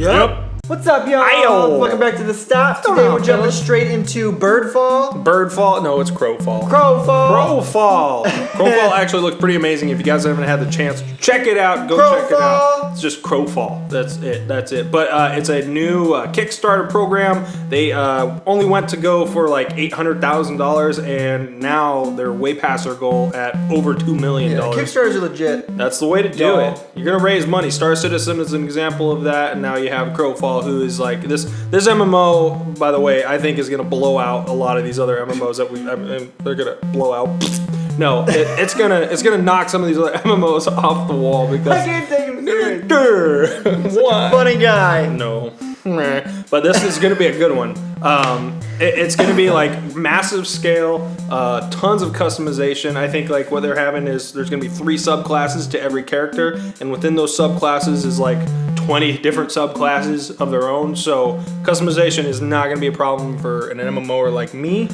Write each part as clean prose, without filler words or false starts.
Yep. What's up, y'all? Ayo. Welcome back to the stop. Today we're jumping straight into Birdfall. Birdfall? No, it's Crowfall. Crowfall. Crowfall actually looks pretty amazing. If you guys haven't had the chance, check it out. Go check it out. It's just Crowfall. That's it. But it's a new Kickstarter program. They only went to go for like $800,000, and now they're way past their goal at over $2 million. Yeah, Kickstarters are legit. That's the way to do it. You're gonna raise money. Star Citizen is an example of that, and now you have Crowfall, who is like this MMO. By the way, I think is gonna blow out a lot of these other MMOs that they're gonna blow out. No, it's gonna knock some of these other MMOs off the wall because I can't take him serious. What? Funny guy. No. But this is going to be a good one. It's going to be like massive scale, tons of customization. I think like what they're having is there's going to be 3 subclasses to every character, and within those subclasses is like 20 different subclasses of their own. So customization is not going to be a problem for an MMOer like me.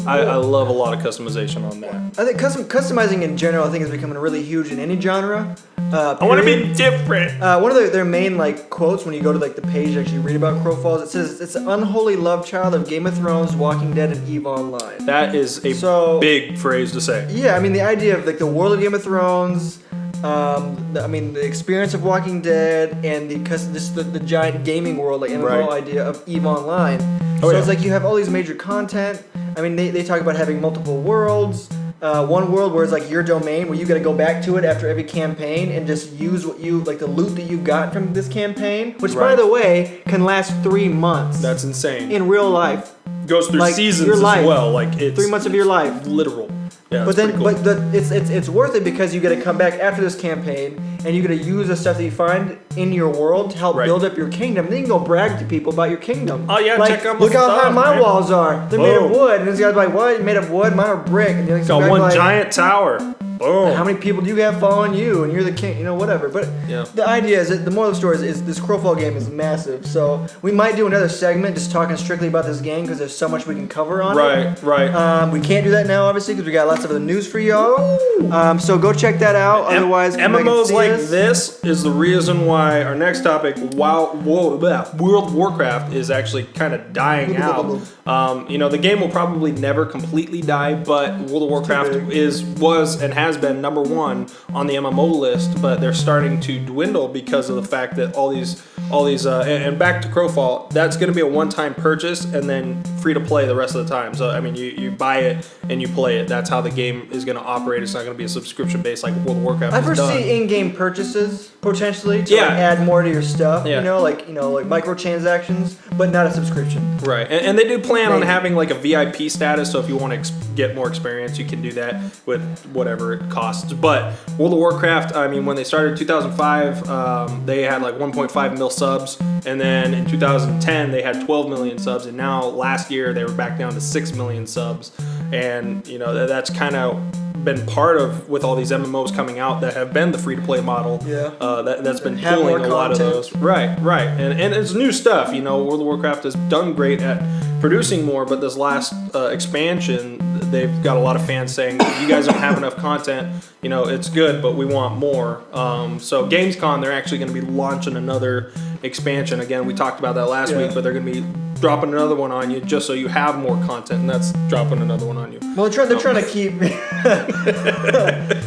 I love a lot of customization on that. I think customizing in general, I think, is becoming really huge in any genre. I want to be different. One of their main like quotes when you go to like the page to actually read about Crowfall, it says it's an unholy love child of Game of Thrones, Walking Dead, and EVE Online. That is a big phrase to say. Yeah, I mean the idea of like the world of Game of Thrones. The experience of Walking Dead and the giant gaming world, like MMO idea of EVE Online. It's like you have all these major content. I mean, they talk about having multiple worlds. One world where it's like your domain, where you got to go back to it after every campaign and just use what you like the loot that you got from this campaign, which by the way can last 3 months. That's insane. In real life, goes through like seasons as well. Like it's 3 months of your life, literal. Yeah, but then, cool. It's worth it because you got to come back after this campaign and you got to use the stuff that you find in your world to help build up your kingdom. Then you can go brag to people about your kingdom. Oh yeah, like, check out my look how high my walls are. They're made of Boom. wood, and this guy's like, "What? Made of wood? Mine are brick." And you're like, got one giant tower. Boom. How many people do you have following you? And you're the king, whatever. But the idea is that the moral of the story is this Crowfall game is massive. So we might do another segment just talking strictly about this game because there's so much we can cover on it. Right. We can't do that now, obviously, because we got lots of other news for y'all. So go check that out. Otherwise, MMOs like this is the reason why our next topic, World of Warcraft, is actually kind of dying out. The game will probably never completely die, but World of Warcraft was and has been number 1 on the MMO list, but they're starting to dwindle because of the fact that all these and back to Crowfall, that's going to be a one-time purchase and then free to play the rest of the time. So I mean, you buy it and you play it. That's how the game is going to operate. It's not going to be a subscription based like World of Warcraft. I foresee in-game purchases potentially to add more to your stuff. Yeah. Like microtransactions, but not a subscription. Right, and they do plan on having like a VIP status. So if you want to get more experience, you can do that with whatever it costs. But World of Warcraft, I mean, when they started in 2005, they had like 1.5 mil subs, and then in 2010 they had 12 million subs, and now last year they were back down to 6 million subs, and that's kind of been part of with all these MMOs coming out that have been the free-to-play model. That's been pulling a lot of those. Right, and it's new stuff. World of Warcraft has done great at producing more, but this last expansion, they've got a lot of fans saying, you guys don't have enough content. It's good, but we want more. So Gamescom, they're actually going to be launching another expansion. Again, we talked about that last week, but they're going to be dropping another one on you just so you have more content, and that's dropping another one on you. Well, they're trying to keep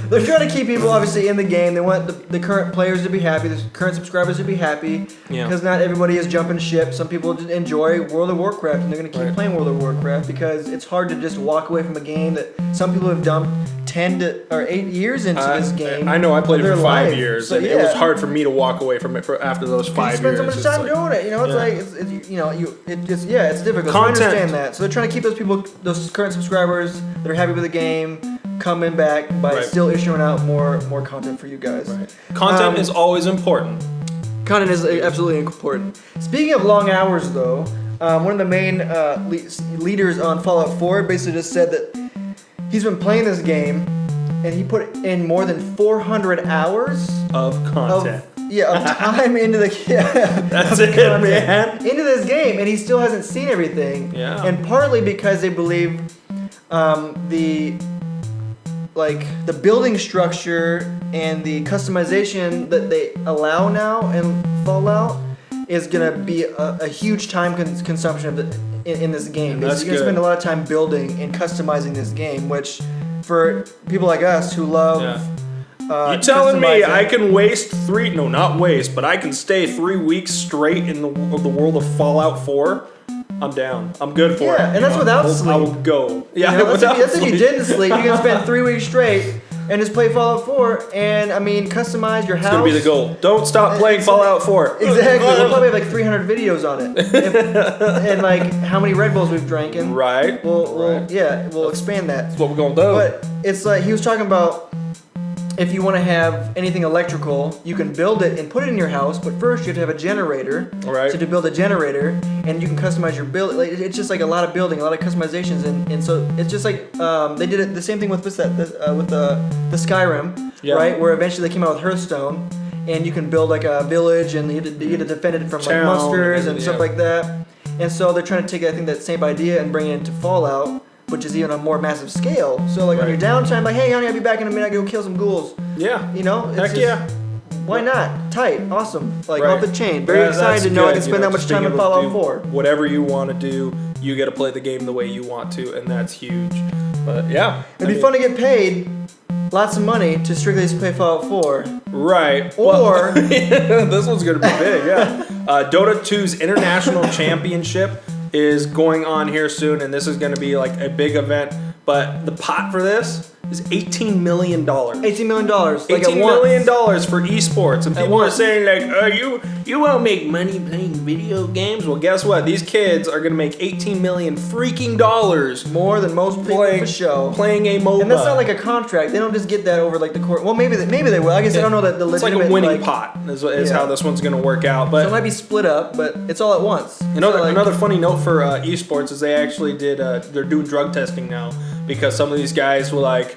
they're trying to keep people obviously in the game. They want the current players to be happy, the current subscribers to be happy, because not everybody is jumping ship. Some people enjoy World of Warcraft, and they're going to keep playing World of Warcraft because it's hard to just walk away from a game that some people have dumped 8 years into this game. I know, I played it for 5 years, and it was hard for me to walk away from it after those 5 years. You spend so much time doing it. It's difficult. I understand that. So they're trying to keep those current subscribers that are happy with the game, coming back by still issuing out more content for you guys. Content is always important. Content is absolutely important. Speaking of long hours, though, one of the main leaders on Fallout 4 basically just said that he's been playing this game, and he put in more than 400 hours of content. Of time into the That's it, man. Into this game, and he still hasn't seen everything. Yeah. And partly because they believe the building structure and the customization that they allow now in Fallout is gonna be a huge time consumption in this game. That's You're gonna spend a lot of time building and customizing this game, which for people like us who love. Yeah. You telling me I can but I can stay 3 weeks straight in the world of Fallout 4? I'm down. I'm good for it. Yeah, and that's without sleep. I will go. Yeah, that's if you didn't sleep. You're gonna spend 3 weeks straight and just play Fallout 4, and I mean, customize your house. It's gonna be the goal. Don't stop playing Fallout 4. Exactly. We'll probably have like 300 videos on it, and like how many Red Bulls we've drank. Right. We'll expand that. That's what we're gonna do. But it's like he was talking about. If you want to have anything electrical, you can build it and put it in your house, but first you have to have a generator. Right. So to build a generator, and you can customize your build. Like, it's just like a lot of building, a lot of customizations, and so it's just like they did it the same thing with the Skyrim, right? Where eventually they came out with Hearthstone, and you can build like a village, and you had to defend it from like monsters and stuff like that. And so they're trying to take I think that same idea and bring it into Fallout, which is even on a more massive scale. So like on your downtime, like, hey honey, I'll be back in a minute, I go kill some ghouls. Yeah. You know? Heck yeah. Why not? Tight. Awesome. Like off the chain. Very excited to know I can spend that much time in Fallout 4. Whatever you want to do, you get to play the game the way you want to, and that's huge. But yeah. It'd be fun to get paid lots of money to strictly just play Fallout 4. Right. Or this one's gonna be big, yeah. Dota 2's International Championship is going on here soon, and this is going to be like a big event. But the pot for this is $18 million. $18 million. Like $18 million for esports. And people are saying like, oh, you won't make money playing video games. Well, guess what? These kids are going to make $18 million freaking dollars. More than most people for show. Playing a MOBA. And that's not like a contract. They don't just get that over like the court. Well, maybe they will. I guess I don't know that the legitimate. It's like a winning pot is how this one's going to work out. But so it might be split up, but it's all at once. Another funny note for esports is they actually they're doing drug testing now, because some of these guys will like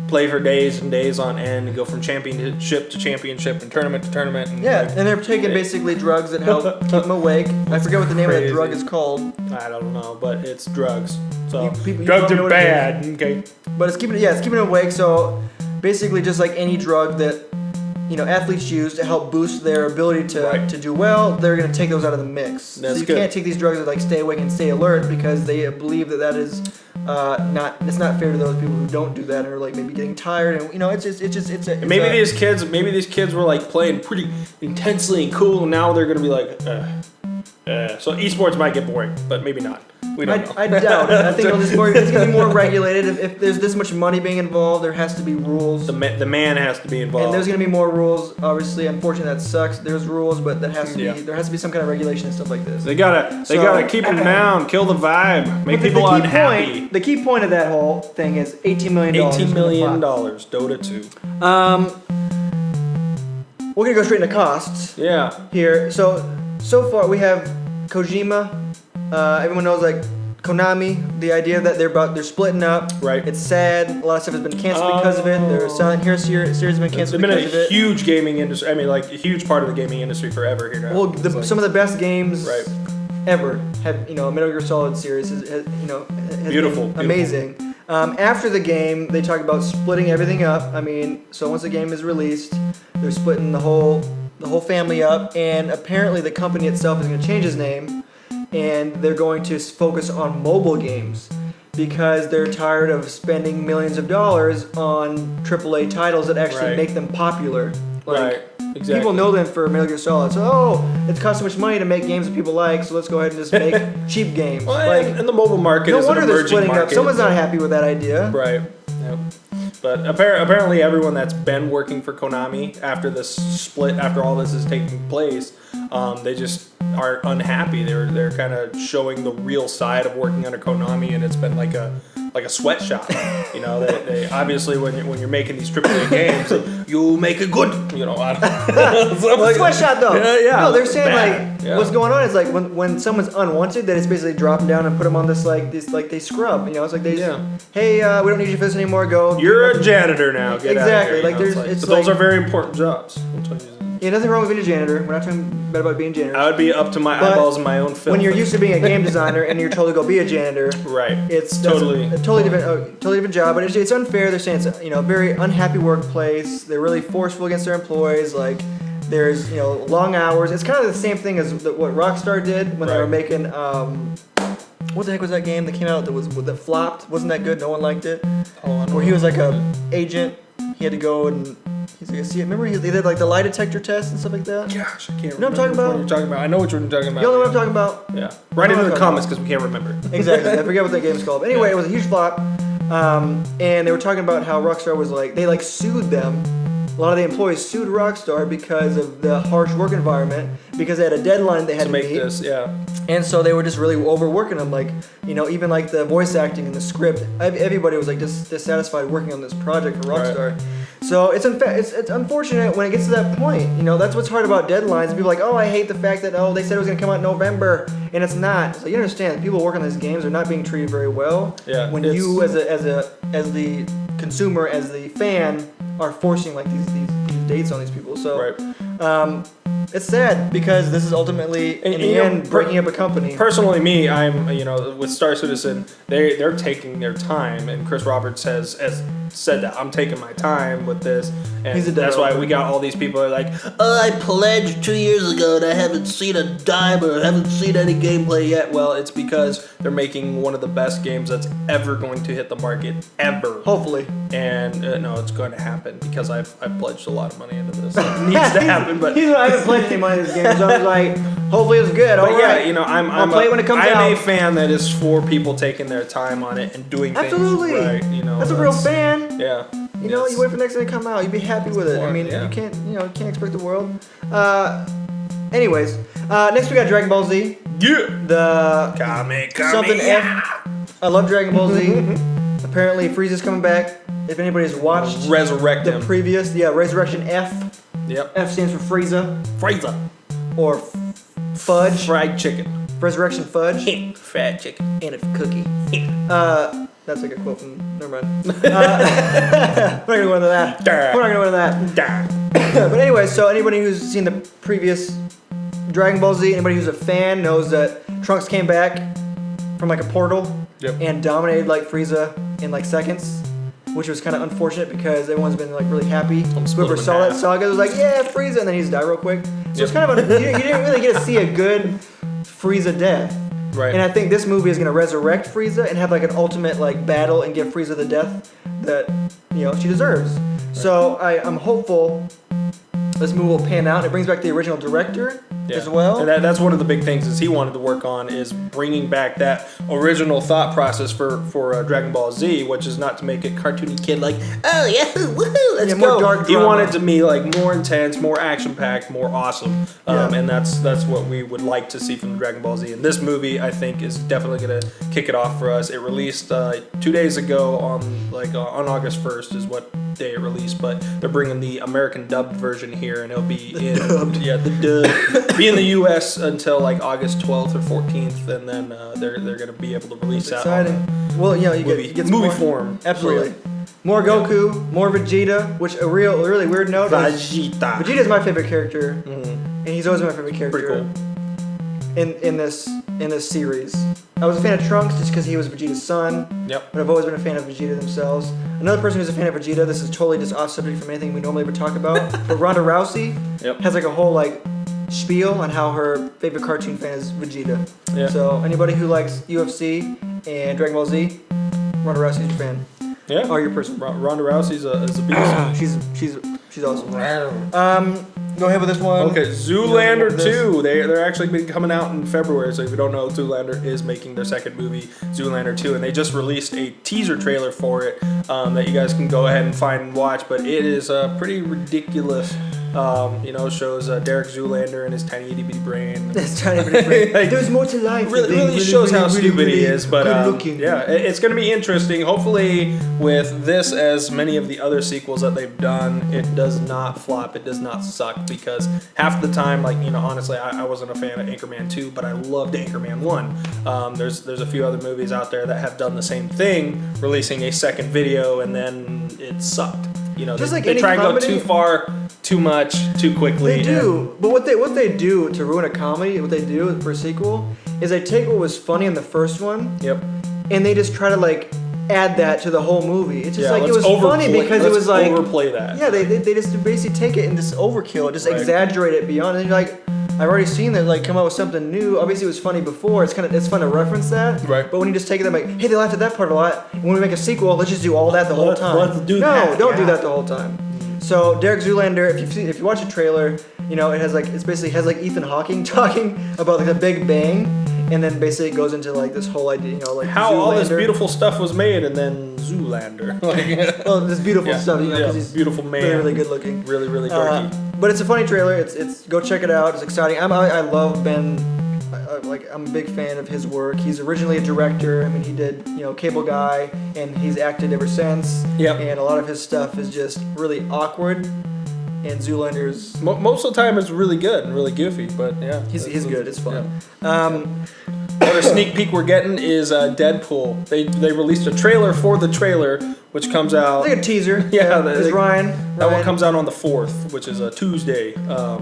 play for days and days on end and go from championship to championship and tournament to tournament. And and they're taking basically drugs that help keep them awake. I forget what the name of that drug is called. I don't know, but it's drugs. So you drugs are bad. Okay. But it's keeping them awake. So basically, just like any drug that athletes use to help boost their ability to do well, they're going to take those out of the mix. So you can't take these drugs that like stay awake and stay alert, because they believe that is it's not fair to those people who don't do that and are like maybe getting tired, and maybe these kids were like playing pretty intensely and cool, and now they're going to be like so esports might get boring, but maybe not. We don't know. I doubt it. I think it's going to be more regulated. If there's this much money being involved, there has to be rules. The man has to be involved. And there's going to be more rules. Obviously, unfortunately, that sucks. There's rules, but there has to be some kind of regulation and stuff like this. They gotta keep them down, kill the vibe, make people unhappy. The key point of that whole thing is $18 million. $18 million. Dota 2. We're gonna go straight into costs. Yeah. Here, so far we have Kojima. Everyone knows like Konami. The idea that they're splitting up. Right. It's sad. A lot of stuff has been canceled because of it. Their Silent Hill series has been canceled because of it. It's been a huge gaming industry. I mean, like a huge part of the gaming industry forever here now. Well, some of the best games ever have Metal Gear Solid series has beautiful, been amazing. After the game, they talk about splitting everything up. I mean, so once the game is released, they're splitting the whole family up, and apparently the company itself is going to change its name, and they're going to focus on mobile games because they're tired of spending millions of dollars on AAA titles that actually make them popular. Exactly. People know them for Metal Gear Solid, so it costs so much money to make games that people like, so let's go ahead and just make cheap games. Well, and the mobile market is an emerging market. No wonder they're splitting up. Someone's not happy with that idea. Right. Yep. But apparently everyone that's been working for Konami after this split, after all this is taking place, they just are unhappy. They're kind of showing the real side of working under Konami, and it's been like a sweatshop. They obviously when you're making these AAA games, you make it good. Sweatshop though. Yeah. No, they're saying what's going on is like when someone's unwanted, that it's basically drop them down and put them on this they scrub. It's like they hey, we don't need you for this anymore. Go. You're a janitor now. Get exactly. Out of here. But those are very important jobs. Yeah, nothing wrong with being a janitor. We're not talking bad about being a janitor. I would be up to my eyeballs in my own filth. When you're used to being a game designer and you're told to go be a janitor, it's totally a totally different job. But it's unfair. They're saying it's a very unhappy workplace. They're really forceful against their employees. Like There's long hours. It's kind of the same thing as what Rockstar did when they were making what the heck was that game that came out that flopped? Wasn't that good? No one liked it. Where he was like a agent. He had to go and he's like, see, remember they did like the lie detector test and stuff like that? Gosh, I can't remember. You know what I'm talking about? What you're talking about. I know what you're talking about. You know what I'm talking about? Yeah. Write it in the comments because we can't remember. Exactly. I forget what that game's called. But anyway, it was a huge flop. And they were talking about how Rockstar was they sued them. A lot of the employees sued Rockstar because of the harsh work environment, because they had a deadline they had to make meet. This, yeah. And so they were just really overworking them, even like the voice acting and the script. Everybody was like dissatisfied working on this project for Rockstar. Right. So it's unfortunate when it gets to that point. That's what's hard about deadlines. People are like, oh, I hate the fact that they said it was gonna come out in November and it's not. So you understand, people working on these games are not being treated very well. Yeah. When you as the consumer, as the fan, are forcing like these dates on these people. So it's sad because this is ultimately in the end breaking up a company. Personally, me, I'm with Star Citizen, they're taking their time, and Chris Roberts has said that I'm taking my time with this, and that's why we got all these people are like, oh, I pledged 2 years ago and I haven't seen a dime or haven't seen any gameplay yet. Well, it's because they're making one of the best games that's ever going to hit the market ever. Hopefully. And no, it's going to happen because I've pledged a lot of money into this. It needs to happen, but I haven't pledged any money in this game, so I was like, hopefully it's good. But I'll play it when it comes out. I'm a fan that is for people taking their time on it and doing things right. That's a real fan. Yeah. You wait for the next thing to come out. You'd be happy with it. I mean, you can't expect the world. Anyways, next we got Dragon Ball Z. Yeah. The something yeah. I love Dragon Ball Z. Apparently, Frieza's coming back. If anybody's watched the previous, Resurrection F. Yep. F stands for Frieza. Frieza. Or Fudge. Fried chicken. Resurrection Fudge. Fried chicken. And a cookie. That's like a quote from. Never mind. We're not gonna go into that. We're not gonna go into that. But anyway, so anybody who's seen the previous Dragon Ball Z, anybody who's a fan knows that Trunks came back from like a portal and dominated like Frieza in like seconds, which was kind of unfortunate because everyone's been like really happy. Whoever saw that saga was like, yeah, Frieza, and then he just died real quick. So it's kind of you didn't really get to see a good Frieza death. Right. And I think this movie is going to resurrect Frieza and have like an ultimate like battle and give Frieza the death that she deserves. Right. So I'm hopeful this movie will pan out. It brings back the original director as well. And that's one of the big things is he wanted to work on is bringing back that original thought process for Dragon Ball Z, which is not to make it cartoony kid like, oh yeah, woohoo, let's go. More dark drama. He wanted to be like more intense, more action packed, more awesome. And that's what we would like to see from Dragon Ball Z. And this movie, I think, is definitely going to kick it off for us. It released 2 days ago on August 1st is what day it released, but they're bringing the American dubbed version here, and it'll be be in the U.S. until like August 12th or 14th, and then they're going to be able to release that. Exciting. Well, you get movie form. Absolutely. More Goku, more Vegeta, which a really weird note. Vegeta's my favorite character, and he's always been my favorite character. Pretty cool. In this series. I was a fan of Trunks just because he was Vegeta's son. Yep. But I've always been a fan of Vegeta themselves. Another person who's a fan of Vegeta, this is totally just off subject from anything we normally would talk about, but Ronda Rousey has like a whole like spiel on how her favorite cartoon fan is Vegeta. Yeah. So anybody who likes UFC and Dragon Ball Z, Ronda Rousey's your fan. Yeah. Or your person. Ronda Rousey's a beast. She's awesome. Go ahead with this one. Okay, Zoolander 2. They're actually been coming out in February, so if you don't know, Zoolander is making their second movie, Zoolander 2, and they just released a teaser trailer for it that you guys can go ahead and find and watch, but it is pretty ridiculous. Shows Derek Zoolander and his tiny itty bitty brain. His tiny bitty brain. Like, there's more to life. Really shows how stupid he is, but it's going to be interesting. Hopefully, with this, as many of the other sequels that they've done, it does not flop. It does not suck, because half the time, honestly, I wasn't a fan of Anchorman 2, but I loved Anchorman 1. There's a few other movies out there that have done the same thing, releasing a second video, and then it sucked. They try and go too far, too much, too quickly. They do, but what they do to ruin a comedy, what they do for a sequel, is they take what was funny in the first one, and they just try to add that to the whole movie. It's just like it let's was funny because it was like overplay that. Yeah, they just basically take it and just overkill, just exaggerate it beyond. And you're like, I've already seen that like come up with something new. Obviously, it was funny before. It's fun to reference that. Right. But when you just take it, like, hey, they laughed at that part a lot. When we make a sequel, let's just do all that the whole time. Let's do no, that. don't do that the whole time. So Derek Zoolander, if you watch a trailer, you know it basically has like Ethan Hawking talking about like the Big Bang, and then basically it goes into like this whole idea, you know, like how Zoolander. all this beautiful stuff was made, and then Zoolander. Well, this beautiful stuff, you know, because he's beautiful man, really good looking, really dorky. But it's a funny trailer. It's go check it out. It's exciting. I love Ben. I'm a big fan of his work. He's originally a director. I mean, he did, you know, Cable Guy, and he's acted ever since. Yep. And a lot of his stuff is just really awkward. And Zoolander's most of the time it's really good and really goofy, but yeah, he's good. It's fun. Yeah. Another sneak peek we're getting is Deadpool. They released a trailer for the trailer, which comes out. It's like a teaser. Yeah, it's Ryan. That one comes out on the 4th, which is a Tuesday.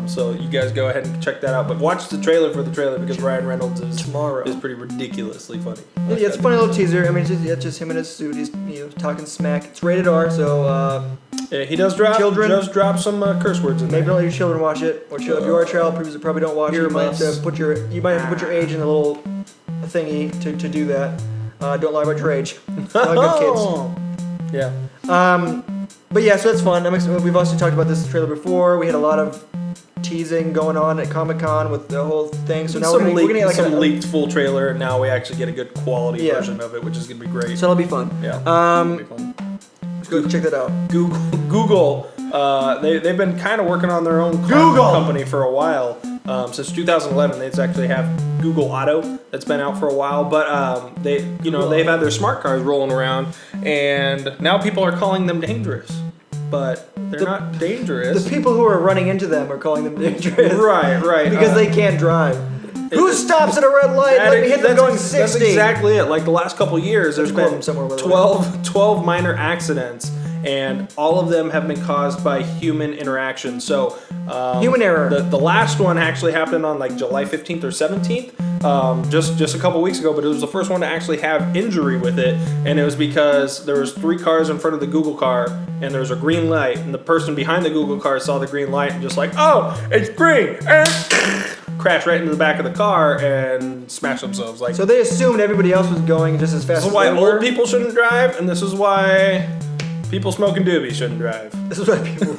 So you guys go ahead and check that out. But watch the trailer for the trailer because Ryan Reynolds is pretty ridiculously funny. Yeah, it's a funny little teaser. I mean, it's just him in his suit. He's talking smack. It's rated R, so. Yeah, he does drop some curse words in there. Maybe don't let your children watch it, or if you are a child, probably don't watch it. You might have to put your age in a little thingy to do that. Don't lie about your age. Good kids. Yeah. But yeah, so that's fun. We've also talked about this trailer before. We had a lot of teasing going on at Comic-Con with the whole thing. So now we're gonna get like some leaked full trailer, and now we actually get a good quality version of it, which is gonna be great. So it'll be fun. Yeah. It'll be fun. Go check that out. Google. They've been kind of working on their own company for a while. Since 2011, they actually have Google Auto that's been out for a while. But they've had their smart cars rolling around, and now people are calling them dangerous. But they're not dangerous. The people who are running into them are calling them dangerous. Right. Because they can't drive. Who stops at a red light? Let me hit them going 60. That's exactly it. Like the last couple of years, there's been 12 minor accidents, and all of them have been caused by human interaction. So human error. The last one actually happened on like July 15th or 17th, just a couple weeks ago. But it was the first one to actually have injury with it, and it was because there was 3 cars in front of the Google car, and there was a green light, and the person behind the Google car saw the green light and just like, oh, it's green, and crashed right into the back of the car and smashed themselves. Like, so they assumed everybody else was going just as fast. This is why old people shouldn't drive, and this is why people smoking doobies shouldn't drive. This is why people.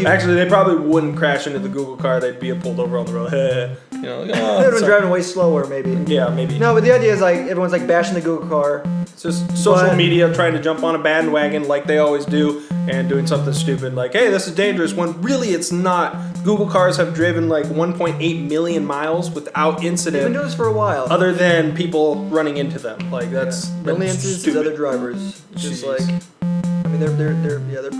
Actually, they probably wouldn't crash into the Google car. They'd be pulled over on the road. They would have been driving way slower, maybe. Yeah, maybe. No, but the idea is like everyone's like bashing the Google car. It's just social media trying to jump on a bandwagon like they always do, and doing something stupid like, hey, this is dangerous, when really it's not. Google cars have driven like 1.8 million miles without incident. They've been doing this for a while. Other than people running into them. Like, that's the only incident is other drivers. Just like, I mean, they're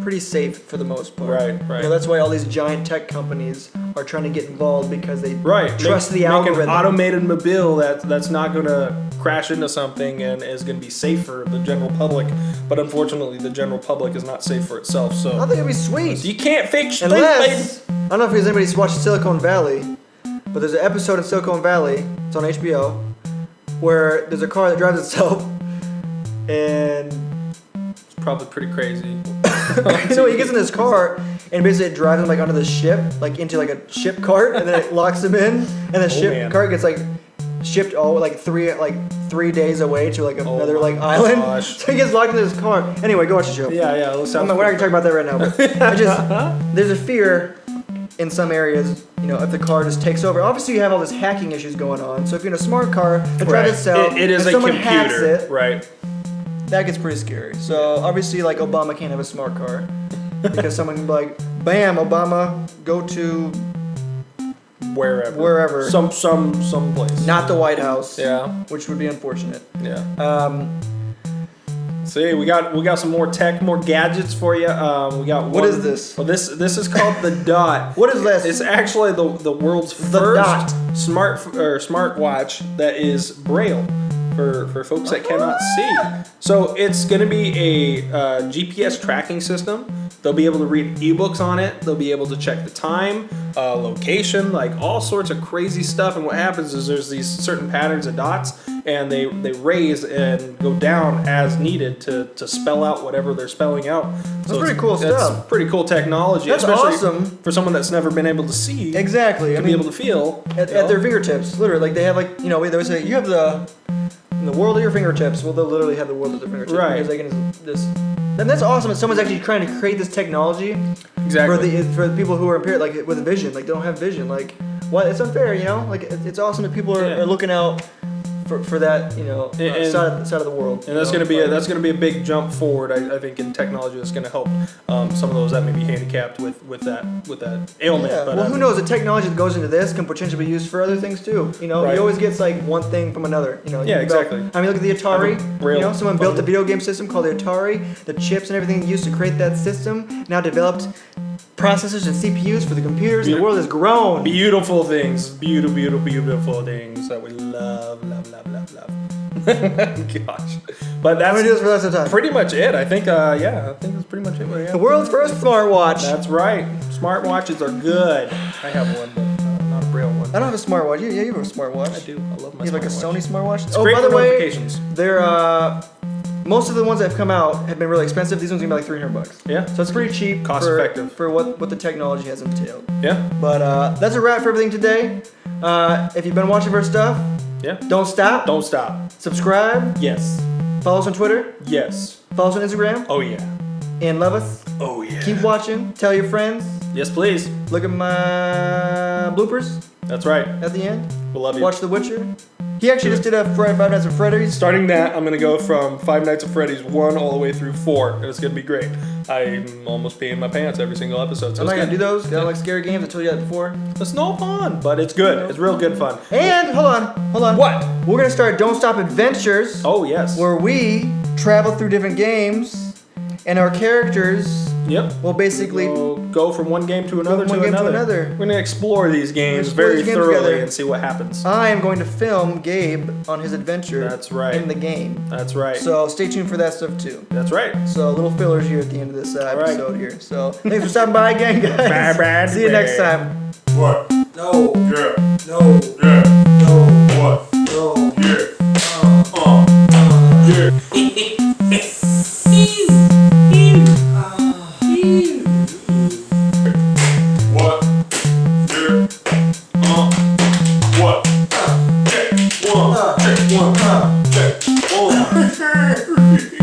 pretty safe for the most part. Right. You know, that's why all these giant tech companies are trying to get involved, because they trust the algorithm. Make an automated mobile that's not going to crash into something and is going to be safe for the general public. But unfortunately, the general public is not safe for itself. So I think it'd be sweet. You can't fake Unless, I don't know if anybody's watched Silicon Valley, but there's an episode in Silicon Valley, it's on HBO, where there's a car that drives itself, and it's probably pretty crazy. So he gets in his car and basically it drives him like onto the ship, like into like a ship cart, and then it locks him in, and the cart gets like shipped like 3 days away to like another like island. Gosh. So he gets locked in his car. Anyway, go watch the show. Yeah. We're not gonna talk about that right now. But there's a fear in some areas, you know, if the car just takes over. Obviously, you have all this hacking issues going on. So if you're in a smart car that drives itself, it is if a someone computer, hacks it, right? That gets pretty scary. So obviously, like Obama can't have a smart car because someone can be like, "Bam, Obama, go to wherever, some place, not the White House." Yeah, which would be unfortunate. Yeah. See, we got some more tech, more gadgets for you. We got what is this? Well, this is called the Dot. What is this? It's actually the world's first smartwatch that is braille for folks that cannot see. So it's going to be a GPS tracking system. They'll be able to read ebooks on it. They'll be able to check the time, location, like all sorts of crazy stuff. And what happens is there's these certain patterns of dots, and they raise and go down as needed to spell out whatever they're spelling out. That's pretty cool stuff. That's pretty cool technology. That's especially awesome for someone that's never been able to see. Exactly. To be able to feel at their fingertips. Literally, like they have like they always say you have the world at your fingertips. Well, they'll literally have the world at their fingertips. Right. Because they can just. And that's awesome. That someone's actually trying to create this technology. Exactly. For the people who are impaired, like with vision, like they don't have vision, like what? It's unfair, Like it's awesome that people are looking out for that, side of the world. And that's going to be a big jump forward, I think, in technology. That's going to help some of those that may be handicapped with that ailment. Yeah. But, well, who knows? The technology that goes into this can potentially be used for other things too. You always get like one thing from another. Yeah, exactly. I mean, look at the Atari. Someone built a video game system called the Atari. The chips and everything used to create that system now developed processors and CPUs for the computers. The world has grown. Beautiful things. Beautiful things that we love. Gosh. But that's do this for the rest of the time. Pretty much it. I think I think that's pretty much it. The world's first smartwatch. That's right. Smartwatches are good. I have one, but not a braille one. I don't have a smartwatch. You have a smartwatch. I do. I love my You have like a smartwatch. Sony smartwatch? It's great by for the way, notifications. they're most of the ones that have come out have been really expensive. These ones are gonna be like $300. Yeah. So it's pretty cheap. Cost effective. For what the technology has entailed. Yeah. But that's a wrap for everything today. If you've been watching our stuff, don't stop. Don't stop. Subscribe. Yes. Follow us on Twitter. Yes. Follow us on Instagram. Oh yeah. And love us. Oh yeah. Keep watching. Tell your friends. Yes, please. Look at my bloopers That's right. at the end. We love you. Watch The Witcher. He actually just did a Five Nights at Freddy's. Starting that, I'm gonna go from Five Nights at Freddy's 1 all the way through 4, and it's gonna be great. I'm almost peeing my pants every single episode. So I'm not it's gonna good. do those. I don't like scary games. I told you that before. It's no fun, but it's good. It's real good fun. And hold on. What? We're gonna start Don't Stop Adventures. Oh yes. Where we travel through different games, and our characters will basically go from one game to another. We're gonna explore these games very thoroughly together. and see what happens. I am going to film Gabe on his adventure. That's right. In the game. That's right. So stay tuned for that stuff too. That's right. So little fillers here at the end of this episode here. So thanks for stopping by again, guys. Bye. See you next time. What? No. Yeah. No. Yeah. No. What? No. Yeah. Yeah. What? Yeah. What? Check one. Check one. Check one.